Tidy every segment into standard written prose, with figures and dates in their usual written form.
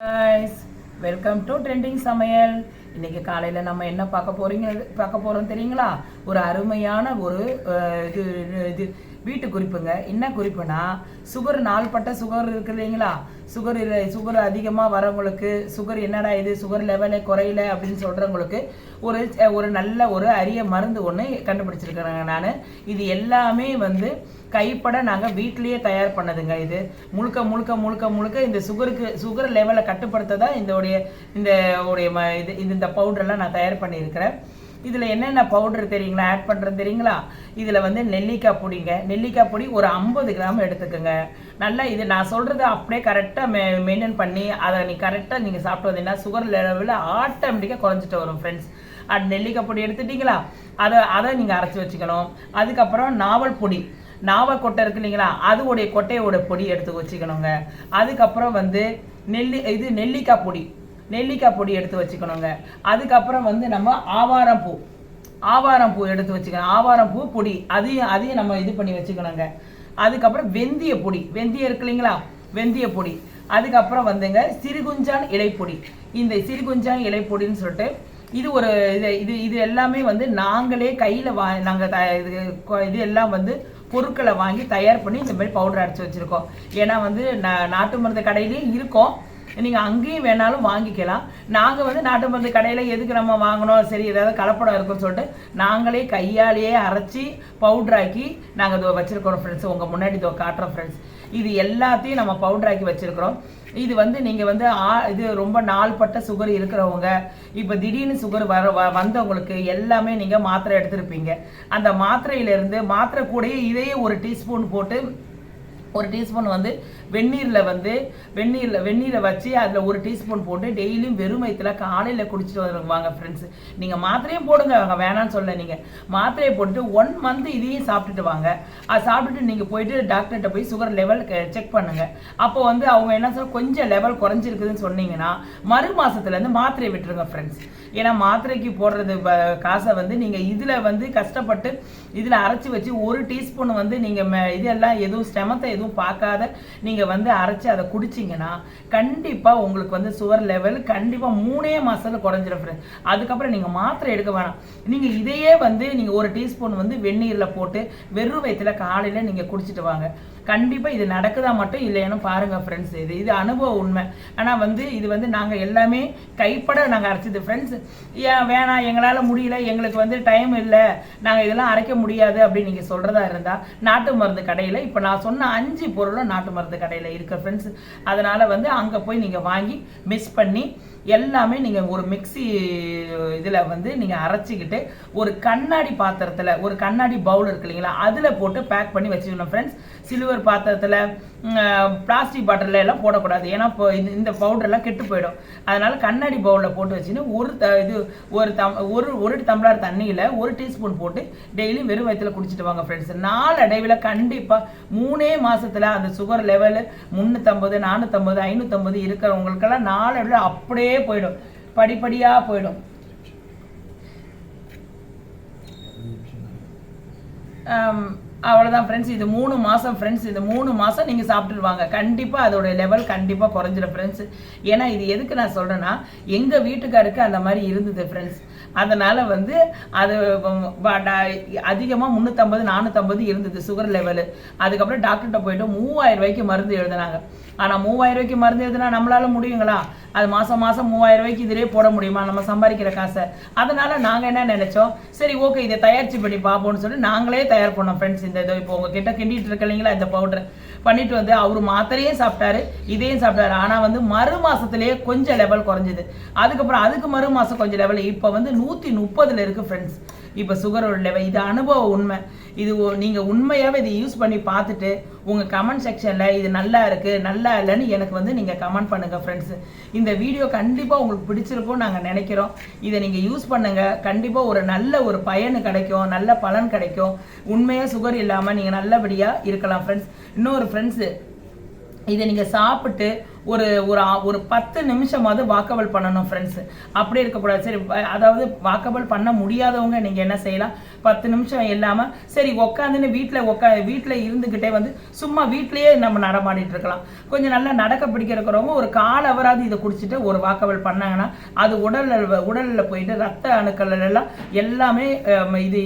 guys, welcome to trending சமையல். இன்னைக்கு காலையில் நம்ம என்ன பார்க்க போகிறோம் தெரியுங்களா? ஒரு அருமையான ஒரு இது வீட்டு குறிப்புங்க. என்ன குறிப்புனா, சுகர் நாள்பட்ட சுகர் இருக்கு இல்லைங்களா? சுகர் அதிகமாக வரவங்களுக்கு, சுகர் என்னடா இது சுகர் லெவலே குறையல அப்படின்னு சொல்கிறவங்களுக்கு ஒரு நல்ல ஒரு அரிய மருந்து ஒன்று கண்டுபிடிச்சிருக்கிறேங்க நான். இது எல்லாமே கைப்பட நாங்கள் வீட்டிலேயே தயார் பண்ணதுங்க. இது முழுக்க முழுக்க முழுக்க முழுக்க இந்த சுகர் லெவலை கட்டுப்படுத்த தான் இந்த பவுடர்லாம் நான் தயார் பண்ணியிருக்கிறேன். இதில் என்னென்ன பவுடர் தெரியுங்களா ஆட் பண்ணுறது தெரியுங்களா? இதில் நெல்லிக்காய் பொடிங்க. நெல்லிக்காய் பொடி ஒரு 50 கிராம் எடுத்துக்கோங்க. நல்லா இது நான் சொல்கிறது அப்படியே கரெக்டாக மெயின்டைன் பண்ணி அதை கரெக்டாக நீங்கள் சாப்பிட்டு வந்தீங்கன்னா சுகர் லெவலில் ஆட்டோமேட்டிக்காக குறைஞ்சிட்டு வரும் ஃப்ரெண்ட்ஸ். அது நெல்லிக்காய் பொடி எடுத்துட்டிங்களா? அதை நீங்கள் அரைச்சி வச்சுக்கணும். அதுக்கப்புறம் நாவல் பொடி, நாவல் கொட்டை இருக்கு இல்லைங்களா? அதோடைய கொட்டையோட பொடி எடுத்து வச்சுக்கணுங்க. அதுக்கப்புறம் நெல்லிக்காய் பொடி எடுத்து வச்சுக்கணுங்க. அதுக்கப்புறம் நம்ம ஆவாரம் பூ எடுத்து வச்சுக்கணும். ஆவாரம் பூ பொடி அதையும் நம்ம இது பண்ணி வச்சுக்கணுங்க. அதுக்கப்புறம் வெந்தயம் இருக்கு இல்லைங்களா? வெந்தய பொடி. அதுக்கப்புறம் சிறுகுஞ்சான் இலைப்பொடி. இந்த சிறுகுஞ்சான் இலைப்பொடின்னு சொல்லிட்டு இது எல்லாமே நாங்களே கையில் இது எல்லாம் பொருட்களை வாங்கி தயார் பண்ணி இந்த மாதிரி பவுடர் அரைச்சி வச்சுருக்கோம். ஏன்னா நாட்டு மருந்து கடையிலையும் இருக்கோம், நீங்கள் அங்கேயும் வேணாலும் வாங்கிக்கலாம். நாங்கள் நாட்டு மருந்து கடையில் எதுக்கு நம்ம வாங்கணும், சரி ஏதாவது கலப்படம் இருக்குன்னு சொல்லிட்டு நாங்களே கையாலேயே அரைச்சி பவுட்ராக்கி நாங்கள் இதோ வச்சுருக்கிறோம் ஃப்ரெண்ட்ஸ். உங்கள் முன்னாடி இதோ காட்டுறோம் ஃப்ரெண்ட்ஸ். இது எல்லாத்தையும் நம்ம பவுட்ராக்கி வச்சுருக்கிறோம். இது நீங்கள் இது ரொம்ப நாள்பட்ட சுகர் இருக்கிறவங்க, இப்போ திடீர்னு சுகர் வந்தவங்களுக்கு எல்லாமே நீங்கள் மாத்திரை எடுத்திருப்பீங்க. அந்த மாத்திரையிலேருந்து மாத்திரை கூடயே இதையே ஒரு டீஸ்பூன் போட்டு, ஒரு டீஸ்பூன் வெந்நீரை வச்சு அதில் ஒரு டீஸ்பூன் போட்டு டெய்லியும் வெறும் வயிற்றுல காலையில் குடிச்சிட்டு வருவாங்க ஃப்ரெண்ட்ஸ். நீங்கள் மாத்திரையும் போடுங்க, அவங்க வேணான்னு சொல்ல. நீங்கள் மாத்திரையை போட்டு 1 மந்த் இதையும் சாப்பிட்டுட்டு வாங்க. அதை சாப்பிட்டுட்டு நீங்கள் போயிட்டு டாக்டர்கிட்ட போய் சுகர் லெவல் செக் பண்ணுங்க. அப்போ அவங்க என்ன சொல்ல, கொஞ்சம் லெவல் குறைஞ்சிருக்குதுன்னு சொன்னீங்கன்னா மறு மாசத்துலேருந்து மாத்திரையை விட்டுருங்க ஃப்ரெண்ட்ஸ். ஏன்னா மாத்திரைக்கு போடுறது காசை நீங்கள் இதில் கஷ்டப்பட்டு இதில் அரைச்சி வச்சு ஒரு டீஸ்பூன் நீங்கள் இதெல்லாம் எதுவும் ஸ்டெமத்தை எதுவும் பார்க்காத நீங்கள் அரைச்சி அதை குடிச்சிங்கன்னா கண்டிப்பாக உங்களுக்கு சுகர் லெவல் கண்டிப்பாக 3 மாதத்தில் குறைஞ்சிடும் ஃப்ரெண்ட்ஸ். அதுக்கப்புறம் நீங்கள் மாத்திரை எடுக்க வேணாம். நீங்கள் இதையே நீங்கள் ஒரு டீஸ்பூன் வெந்நீரில் போட்டு வெறும் வயிற்றுல காலையில் நீங்கள் குடிச்சிட்டு வாங்க. கண்டிப்பாக இது நடக்குதா மட்டும் இல்லைன்னு பாருங்கள் ஃப்ரெண்ட்ஸ். இது அனுபவ உண்மை. ஆனால் இது நாங்கள் எல்லாமே கைப்பட நாங்கள் அரைச்சது ஃப்ரெண்ட்ஸ். ஏன் வேணாம், எங்களால் முடியல, எங்களுக்கு டைம் இல்லை, நாங்கள் இதெல்லாம் அரைக்க முடியாது அப்படின்னு நீங்கள் சொல்கிறதா இருந்தால் நாட்டு மருந்து கடையில் இப்போ நான் சொன்ன 5 பொருளும் நாட்டு மருந்து கடையில் இருக்க ஃப்ரெண்ட்ஸ். அதனால் அங்கே போய் நீங்கள் வாங்கி மிக்ஸ் பண்ணி எல்லாமே நீங்கள் ஒரு மிக்ஸி இதில் நீங்கள் அரைச்சிக்கிட்டு ஒரு கண்ணாடி பாத்திரத்தில், ஒரு கண்ணாடி பவுல் இருக்கு இல்லைங்களா, அதில் போட்டு பேக் பண்ணி வச்சுக்கணும் ஃப்ரெண்ட்ஸ். சில்வர் பாத்திரத்தில், பிளாஸ்டிக் பாட்டிலில் எல்லாம் போடக்கூடாது. ஏன்னா இப்போ இந்த பவுடர்லாம் கெட்டு போயிடும். அதனால் கண்ணாடி பவுலில் போட்டு வச்சுன்னு ஒரு டம்ளர் தண்ணியில் 1 டீஸ்பூன் போட்டு டெய்லி வெறும் வயிற்றுல குடிச்சிட்டு வாங்க ஃப்ரெண்ட்ஸ். நாளடைவில் கண்டிப்பாக 3 மாதத்தில் அந்த சுகர் லெவலு 350, 450, 550 இருக்கிறவங்களுக்கெல்லாம் நாளடைவில் அப்படியே போயிடும், படிப்படியாக போயிடும். அவ்வளோதான் ஃப்ரெண்ட்ஸ். இது 3 மாதம் ஃப்ரெண்ட்ஸ். இந்த 3 மாதம் நீங்கள் சாப்பிட்டுருவாங்க. கண்டிப்பாக அதோடைய லெவல் கண்டிப்பாக குறைஞ்சிடும் ஃப்ரெண்ட்ஸ். ஏன்னா இது எதுக்கு நான் சொல்கிறேன்னா, எங்கள் வீட்டுக்காருக்கு அந்த மாதிரி இருந்தது ஃப்ரெண்ட்ஸ். அதனால் அது அதிகமாக 350, 450 இருந்தது சுகர் லெவலு. அதுக்கப்புறம் டாக்டர்கிட்ட போயிட்டு 3000 ரூபாய்க்கு மருந்து எழுதினாங்க. ஆனால் 3000 ரூபாய்க்கு மருந்து எழுதுனா நம்மளால முடியுங்களா? அது மாதம் 3000 ரூபாய்க்கு இதிலே போட முடியுமா நம்ம சம்பாதிக்கிற காசை? அதனால் நாங்கள் என்ன நினச்சோம், சரி ஓகே இதை தயாரிச்சு பண்ணி பார்ப்போம்னு சொல்லி நாங்களே தயார் பண்ணோம் ஃப்ரெண்ட்ஸ். இந்த இதை இப்போ உங்ககிட்ட கிண்டிட்டு இருக்க இல்லைங்களா, இந்த பவுடர் பண்ணிட்டு அவர் மாத்திரையும் சாப்பிட்டாரு, இதையும் சாப்பிட்டாரு. ஆனால் மறு மாசத்திலேயே கொஞ்சம் லெவல் குறைஞ்சிது. அதுக்கப்புறம் அதுக்கு மறு மாதம் கொஞ்சம் லெவல் இப்போ 130 இருக்கு ஃப்ரெண்ட்ஸ். இப்போ சுகரோட லெவல். இது அனுபவ உண்மை. இது நீங்கள் உண்மையாகவே இதை யூஸ் பண்ணி பார்த்துட்டு உங்கள் கமெண்ட் செக்ஷனில் இது நல்லா இருக்குது நல்லா இல்லைன்னு எனக்கு நீங்கள் கமெண்ட் பண்ணுங்கள் ஃப்ரெண்ட்ஸ். இந்த வீடியோ கண்டிப்பாக உங்களுக்கு பிடிச்சிருக்கும் நாங்கள் நினைக்கிறோம். இதை நீங்கள் யூஸ் பண்ணுங்கள். கண்டிப்பாக ஒரு நல்ல ஒரு பயன் கிடைக்கும், நல்ல பலன் கிடைக்கும். உண்மையாக சுகர் இல்லாமல் நீங்கள் நல்லபடியாக இருக்கலாம் ஃப்ரெண்ட்ஸ். இன்னொரு ஃப்ரெண்ட்ஸு, இதை நீங்கள் சாப்பிட்டு ஒரு ஒரு ஒரு 10 நிமிஷமாவது வாக்கபிள் பண்ணணும் ஃப்ரெண்ட்ஸ். அப்படி இருக்கக்கூடாது. சரி, அதாவது வாக்கபிள் பண்ண முடியாதவங்க நீங்கள் என்ன செய்யலாம், 10 நிமிஷம் இல்லாமல் சரி உட்காந்துன்னு வீட்டில் இருந்துக்கிட்டே வந்து சும்மா வீட்லேயே நம்ம நடமாடிட்டு இருக்கலாம். கொஞ்சம் நல்லா நடக்க பிடிக்கிறவங்க ஒரு 1/4 ஹவராவது இதை குடிச்சிட்டு ஒரு வாக்கபிள் பண்ணாங்கன்னா அது உடலில் போயிட்டு ரத்த அணுக்கள் எல்லாம் எல்லாமே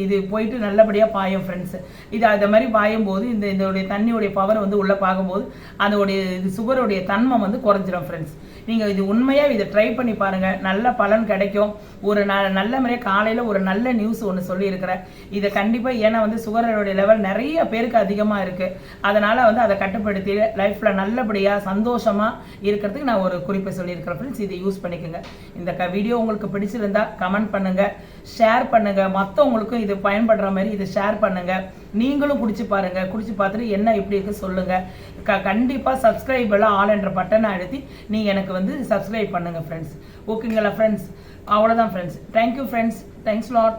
இது போயிட்டு நல்லபடியாக பாயும் ஃப்ரெண்ட்ஸ். இது அது மாதிரி பாயும் போது இதோடைய தண்ணியுடைய பவர் வந்து உள்ளே பார்க்கும்போது அதோடைய சுகருடைய தன்மை வந்து குறைஞ்சிடும் ஃப்ரெண்ட்ஸ். நீங்கள் இது உண்மையாக இதை ட்ரை பண்ணி பாருங்கள், நல்ல பலன் கிடைக்கும். ஒரு நல்ல முறையாக காலையில் ஒரு நல்ல நியூஸ் ஒன்று சொல்லியிருக்கிறேன். இதை கண்டிப்பாக, ஏன்னா வந்து சுகரோடைய லெவல் நிறைய பேருக்கு அதிகமாக இருக்குது. அதனால் வந்து அதை கட்டுப்படுத்தி லைஃப்பில் நல்லபடியாக சந்தோஷமாக இருக்கிறதுக்கு நான் ஒரு குறிப்பை சொல்லியிருக்கிறேன் ஃப்ரெண்ட்ஸ். இதை யூஸ் பண்ணிக்கோங்க. இந்த வீடியோ உங்களுக்கு பிடிச்சிருந்தா கமெண்ட் பண்ணுங்கள், ஷேர் பண்ணுங்கள், மற்றவங்களுக்கும் இது பயன்படுற மாதிரி இதை ஷேர் பண்ணுங்கள். நீங்களும் குடிச்சு பாருங்கள், குடிச்சு பார்த்துட்டு என்ன எப்படி இருக்குது சொல்லுங்கள். கண்டிப்பாக சப்ஸ்கிரைபில் ஆல் என்ற பட்டனை அழுத்தி நீங்கள் எனக்கு வந்து சப்ஸ்கிரைப் பண்ணுங்கள் ஃப்ரெண்ட்ஸ். ஓகேங்களா ஃப்ரெண்ட்ஸ்? அவ்வளோதான் friends. Thank you friends. Thanks lot.